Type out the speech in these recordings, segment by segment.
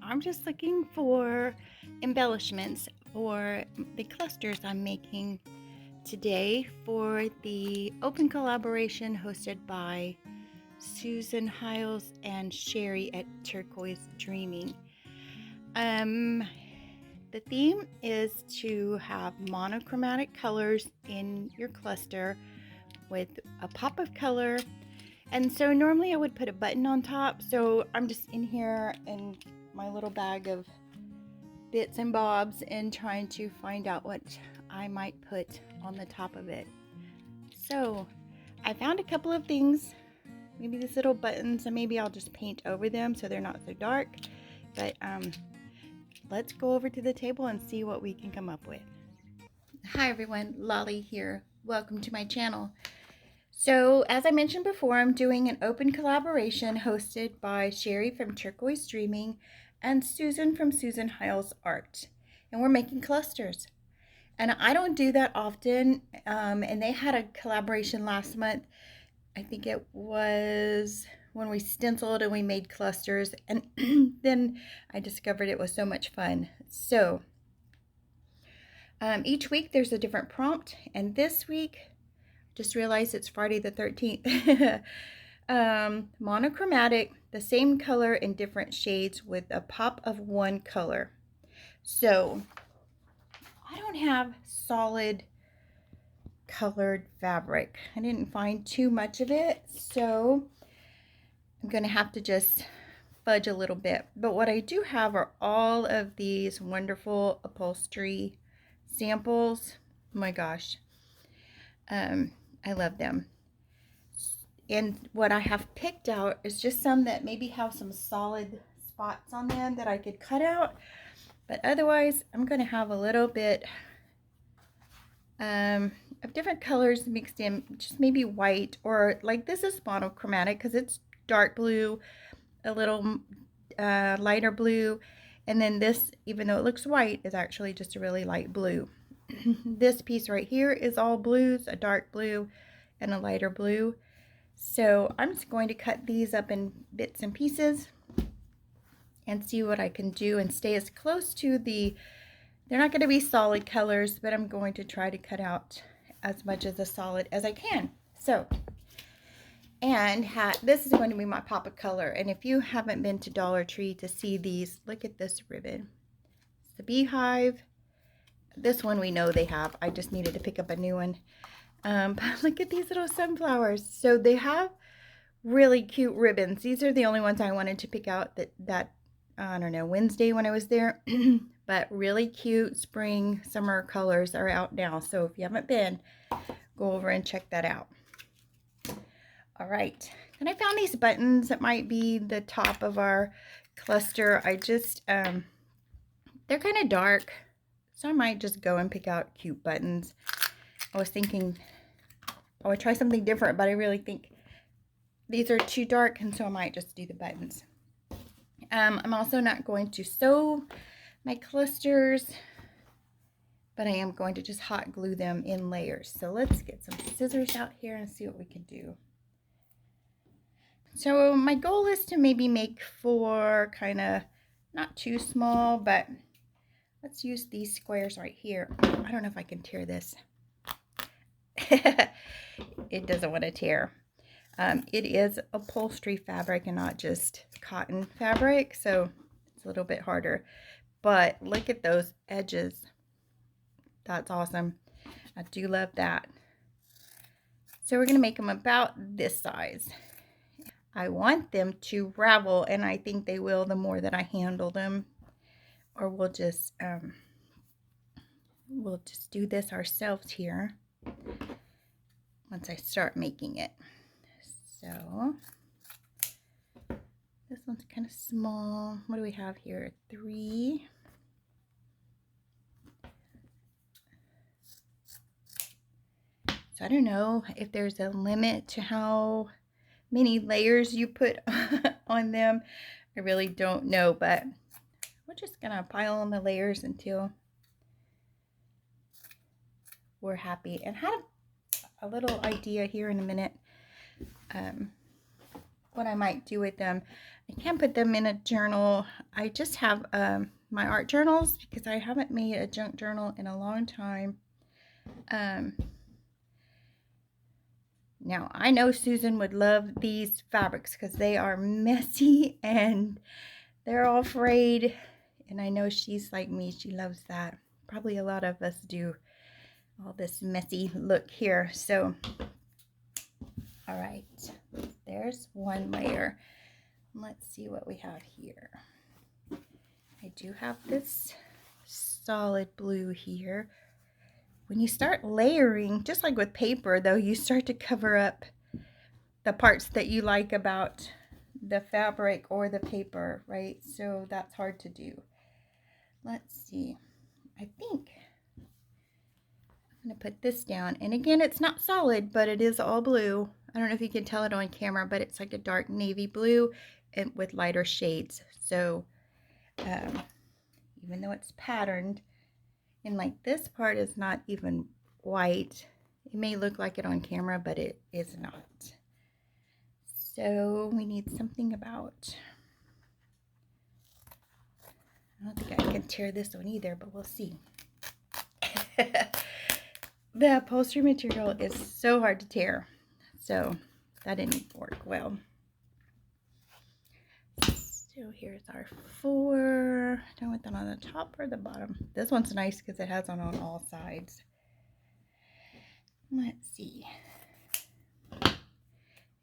I'm just looking for embellishments for the clusters I'm making today for the open collaboration hosted by Susan Hiles and Sheree at Turquoise Dreaming. Um, the theme is to have monochromatic colors in your cluster with a pop of color. And so normally I would put a button on top. So I'm just in here in my little bag of bits and bobs and trying to find out what I might put on the top of it. So I found a couple of things, maybe these little buttons, and maybe I'll just paint over them so they're not so dark. But let's go over to the table and see what we can come up with. Hi everyone, Lolly here. Welcome to my channel. So as I mentioned before, I'm doing an open collaboration hosted by Sheree from Turquoise Dreaming and Susan from Susan Hiles Art. And we're making clusters. And I don't do that often. And they had a collaboration last month. I think it was when we stenciled and we made clusters. And then I discovered it was so much fun. So each week there's a different prompt. And this week, just realized it's Friday the 13th. Monochromatic, the same color in different shades with a pop of one color. So I don't have solid colored fabric. I didn't find too much of it, so I'm gonna have to just fudge a little bit. But what I do have are all of these wonderful upholstery samples. Oh my gosh, I love them. And what I have picked out is just some that maybe have some solid spots on them that I could cut out. But otherwise, I'm going to have a little bit of different colors mixed in, just maybe white, or like this is monochromatic because it's dark blue, a little lighter blue, and then this, even though it looks white, is actually just a really light blue. This piece right here is all blues, a dark blue and a lighter blue. So I'm just going to cut these up in bits and pieces and see what I can do and stay as close to they're not going to be solid colors, but I'm going to try to cut out as much of the solid as I can. So, and this is going to be my pop of color. And if you haven't been to Dollar Tree to see these, look at this ribbon. It's the beehive. This one we know they have. I just needed to pick up a new one. But look at these little sunflowers. So they have really cute ribbons. These are the only ones I wanted to pick out that I don't know, Wednesday when I was there. But really cute spring, summer colors are out now. So if you haven't been, go over and check that out. All right. Then I found these buttons that might be the top of our cluster. I just, they're kind of dark. So I might just go and pick out cute buttons. I was thinking I would try something different, but I really think these are too dark, and so I might just do the buttons. I'm also not going to sew my clusters, but I am going to just hot glue them in layers. So let's get some scissors out here and see what we can do. So my goal is to maybe make 4 kind of not too small, but let's use these squares right here. I don't know if I can tear this. It doesn't want to tear. It is upholstery fabric and not just cotton fabric, so it's a little bit harder. But look at those edges. That's awesome. I do love that. So we're going to make them about this size. I want them to ravel, and I think they will the more that I handle them. Or we'll just do this ourselves here once I start making it. So this one's kind of small. What do we have here? 3. So I don't know if there's a limit to how many layers you put on them. I really don't know, but we're just gonna pile on the layers until we're happy. And had a little idea here in a minute. what I might do with them. I can put them in a journal. I just have my art journals because I haven't made a junk journal in a long time. Now, I know Susan would love these fabrics because they are messy and they're all frayed. And I know she's like me. She loves that. Probably a lot of us do. All this messy look here. So, all right. There's one layer. Let's see what we have here. I do have this solid blue here. When you start layering, just like with paper though, you start to cover up the parts that you like about the fabric or the paper, right? So that's hard to do. Let's see. I think I'm going to put this down. And again, it's not solid, but it is all blue. I don't know if you can tell it on camera, but it's like a dark navy blue and with lighter shades. So even though it's patterned, and like this part is not even white, it may look like it on camera, but it is not. So we need something about, I don't think I can tear this one either, but we'll see. The upholstery material is so hard to tear, so that didn't work well. So here's our 4. Do I want that on the top or the bottom? This one's nice because it has one on all sides. Let's see.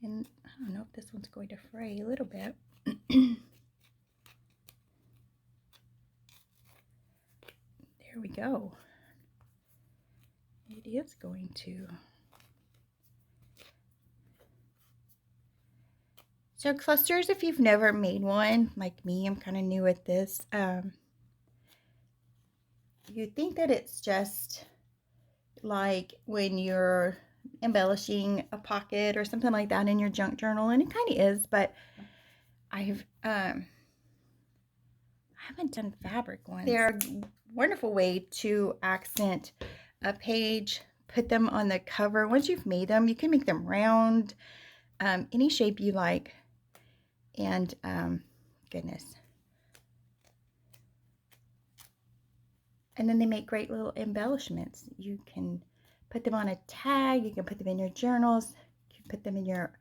And I don't know if this one's going to fray a little bit. There we go. It is going to. So clusters, if you've never made one, like me, I'm kind of new at this. You think that it's just like when you're embellishing a pocket or something like that in your junk journal, and it kind of is, but I haven't done fabric ones. They're a wonderful way to accent a page, put them on the cover. Once you've made them, you can make them round, any shape you like, and goodness. And then they make great little embellishments. You can put them on a tag, you can put them in your journals, you can put them in your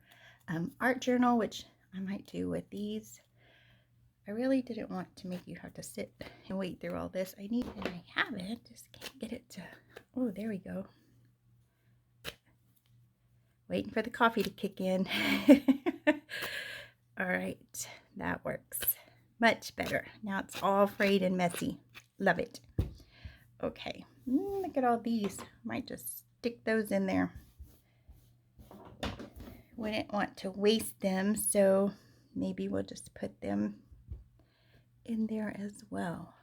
art journal, which I might do with these. I really didn't want to make you have to sit and wait through all this. I have it, just can't get it to, oh, there we go. Waiting for the coffee to kick in. All right, that works. Much better. Now it's all frayed and messy. Love it. Okay, look at all these. Might just stick those in there. Wouldn't want to waste them, so maybe we'll just put them in there as well.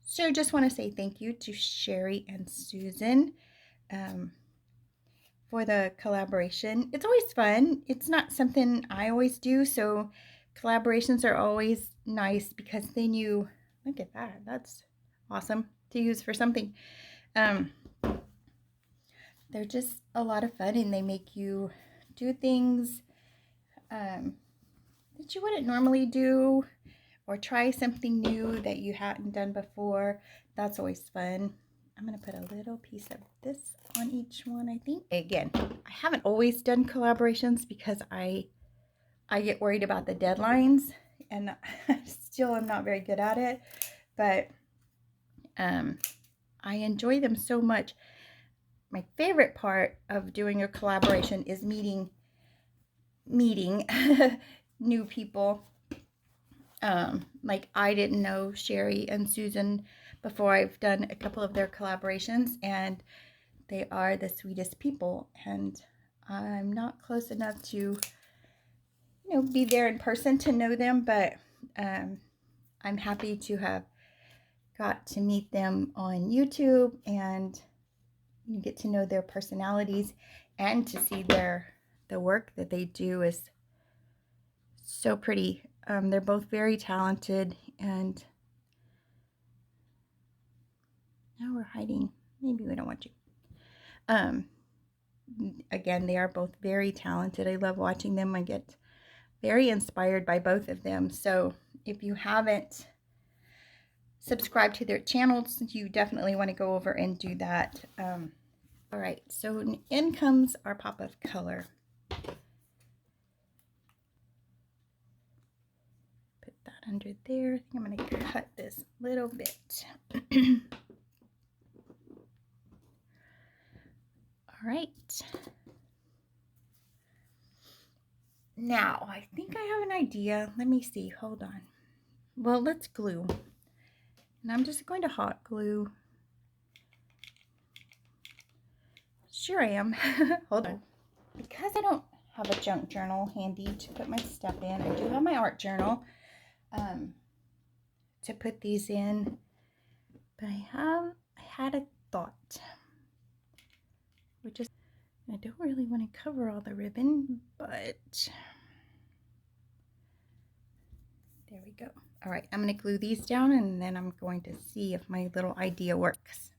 So just want to say thank you to Sheree and Susan for the collaboration. It's always fun. It's not something I always do, so collaborations are always nice because then you, look at that, that's awesome to use for something. They're just a lot of fun, and they make you do things that you wouldn't normally do, or try something new that you hadn't done before. That's always fun. I'm going to put a little piece of this on each one, I think. Again, I haven't always done collaborations because I get worried about the deadlines, and still I'm not very good at it, but I enjoy them so much. My favorite part of doing a collaboration is meeting new people. Like I didn't know Sheree and Susan before I've done a couple of their collaborations, and they are the sweetest people, and I'm not close enough to, be there in person to know them, but I'm happy to have got to meet them on YouTube and get to know their personalities, and to see the work that they do is so pretty. They're both very talented, and now we're hiding. Maybe we don't want to. again, they are both very talented. I love watching them. I get very inspired by both of them. So if you haven't subscribed to their channels, you definitely want to go over and do that. All right, so in comes our pop of color. Put that under there. I think I'm going to cut this a little bit. All right. Now, I think I have an idea. Let me see. Hold on. Well, let's glue. And I'm just going to hot glue. Sure I am. Hold on. Because I don't have a junk journal handy to put my stuff in, I do have my art journal to put these in. But I had a thought. Which is, I don't really want to cover all the ribbon, but there we go. All right, I'm going to glue these down and then I'm going to see if my little idea works.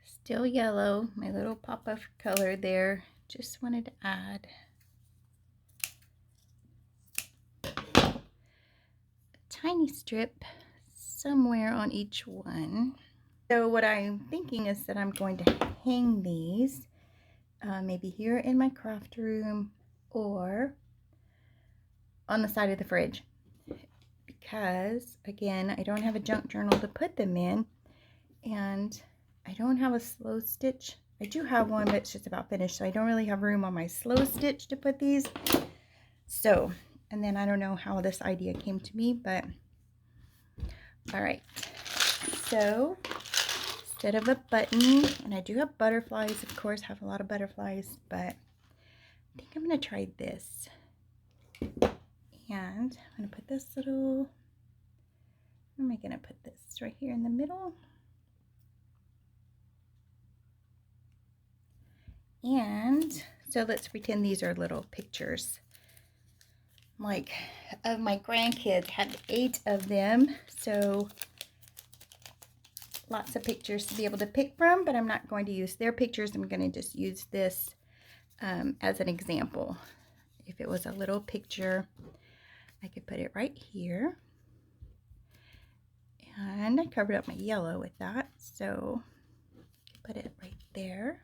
Still yellow, my little pop of color there. Just wanted to add a tiny strip somewhere on each one. So what I'm thinking is that I'm going to hang these maybe here in my craft room or on the side of the fridge, because again, I don't have a junk journal to put them in, and I don't have a slow stitch. I do have one, but it's just about finished, so I don't really have room on my slow stitch to put these. So, and then I don't know how this idea came to me, but all right. So instead of a button, and I do have butterflies, of course, have a lot of butterflies, but I think I'm going to try this. And I'm going to put this little, where am I going to put this? Right here in the middle. And so let's pretend these are little pictures. Like, of my grandkids, had 8 of them, so lots of pictures to be able to pick from, but I'm not going to use their pictures. I'm going to just use this as an example. If it was a little picture, I could put it right here. And I covered up my yellow with that, so put it right there.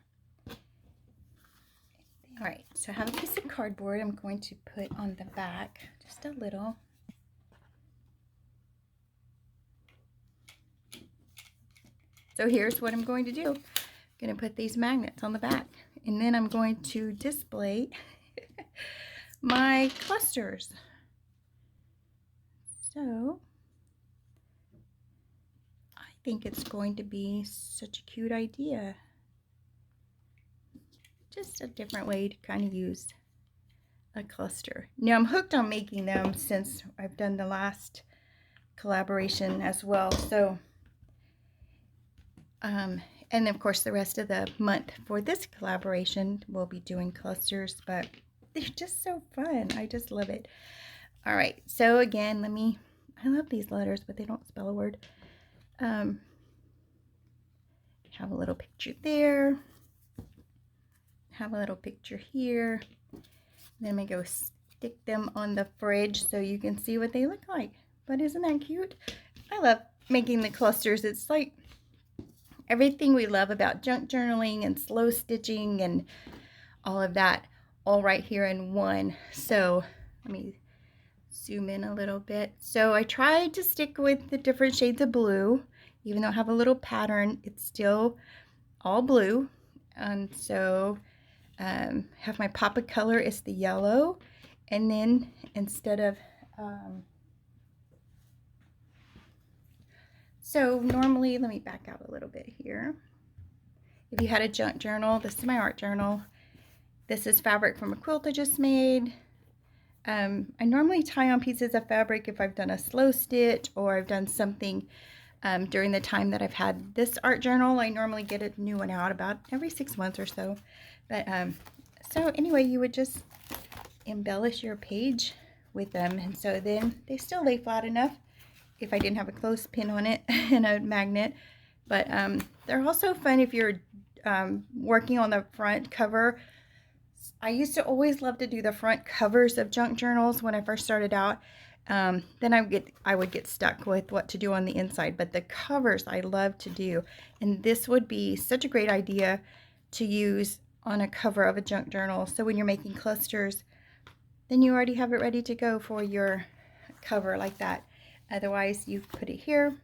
All right, so I have a piece of cardboard I'm going to put on the back, just a little. So here's what I'm going to do. I'm going to put these magnets on the back, and then I'm going to display my clusters. So I think it's going to be such a cute idea. Just a different way to kind of use a cluster. Now I'm hooked on making them since I've done the last collaboration as well. So, and of course the rest of the month for this collaboration we'll be doing clusters, but they're just so fun. I just love it. All right, so again, I love these letters, but they don't spell a word. Have a little picture there. Have a little picture here. Then I'm going to go stick them on the fridge so you can see what they look like. But isn't that cute? I love making the clusters. It's like everything we love about junk journaling and slow stitching and all of that, all right here in one. So let me zoom in a little bit. So I tried to stick with the different shades of blue. Even though I have a little pattern, it's still all blue. And so have my pop of color is the yellow, and then instead of so normally, let me back out a little bit here. If you had a junk journal, this is my art journal. This is fabric from a quilt I just made. I normally tie on pieces of fabric if I've done a slow stitch or I've done something during the time that I've had this art journal. I normally get a new one out about every 6 months or so. But so anyway, you would just embellish your page with them, and so then they still lay flat enough if I didn't have a clothespin on it and a magnet. But they're also fun if you're working on the front cover. I used to always love to do the front covers of junk journals when I first started out. Then I would get stuck with what to do on the inside, but the covers I love to do. And this would be such a great idea to use on a cover of a junk journal. So when you're making clusters, then you already have it ready to go for your cover like that. Otherwise, you put it here,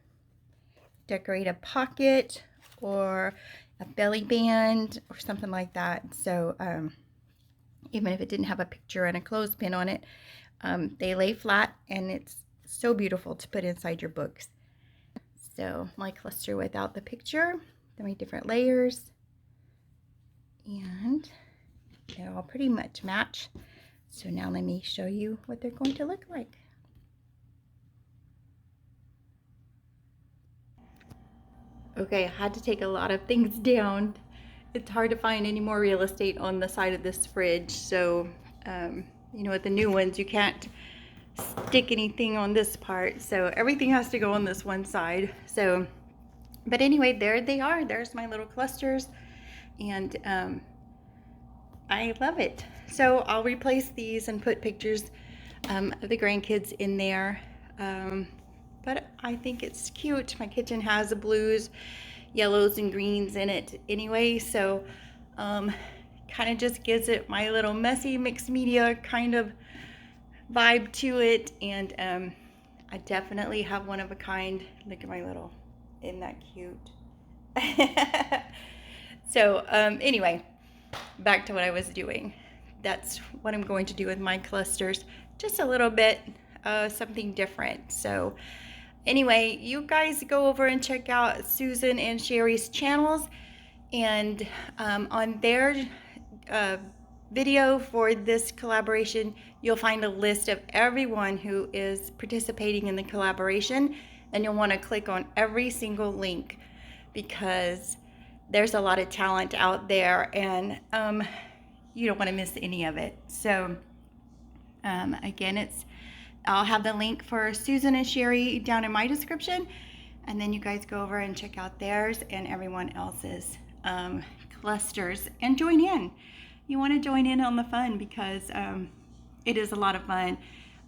decorate a pocket or a belly band or something like that. So even if it didn't have a picture and a clothespin on it, they lay flat, and it's so beautiful to put inside your books. So my cluster without the picture, then my different layers, and they all pretty much match. So now let me show you what they're going to look like. Okay, I had to take a lot of things down. It's hard to find any more real estate on the side of this fridge. So, you know, with the new ones, you can't stick anything on this part. So everything has to go on this one side. So, but anyway, there they are. There's my little clusters. And I love it. So I'll replace these and put pictures of the grandkids in there. But I think it's cute. My kitchen has the blues, yellows, and greens in it anyway, so kind of just gives it my little messy mixed media kind of vibe to it. And I definitely have one of a kind. Look at my little, isn't that cute? So anyway, back to what I was doing. That's what I'm going to do with my clusters, just a little bit something different. So anyway, you guys go over and check out Susan and Sheree's channels, and on their video for this collaboration, you'll find a list of everyone who is participating in the collaboration, and you'll want to click on every single link because there's a lot of talent out there, and you don't want to miss any of it. So again, I'll have the link for Susan and Sheree down in my description, and then you guys go over and check out theirs and everyone else's clusters and join in. You want to join in on the fun because it is a lot of fun,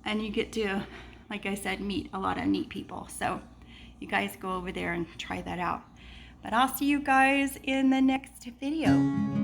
and you get to, like I said, meet a lot of neat people. So you guys go over there and try that out. But I'll see you guys in the next video.